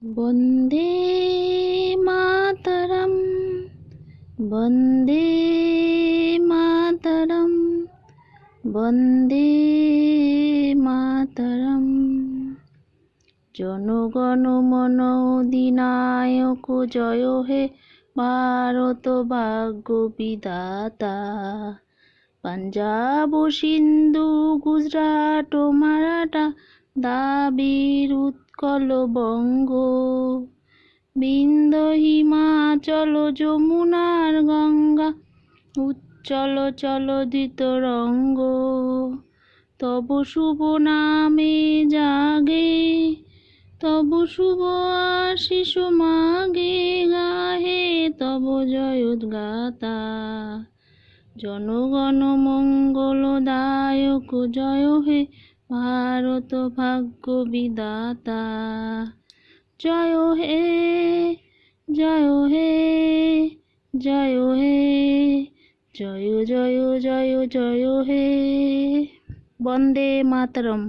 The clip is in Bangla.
বন্দে মাতরম, বন্দে মাতরম, বন্দে মাতরম। জনগণ মন অধিনায়ক জয় হে ভারত ভাগ্য বিধাতা। পাঞ্জাব সিন্ধু গুজরাট মারাঠা দ্রাবিড় উৎকল বঙ্গ। বিন্ধ্য হিমাচল যমুনার গঙ্গা উচ্চল চলদিত রঙ্গ। তব শুভ নামে জাগে, তব শুভ আশিস মাগে গাহে তব জয়োদ্গাতা। জনগণ মঙ্গলদায়ক জয় হে ভারত ভাগ্য বিধাতা। জয় হে, জয় হে, জয় হে, জয় জয় জয় জয় হে। বন্দে মাতরম।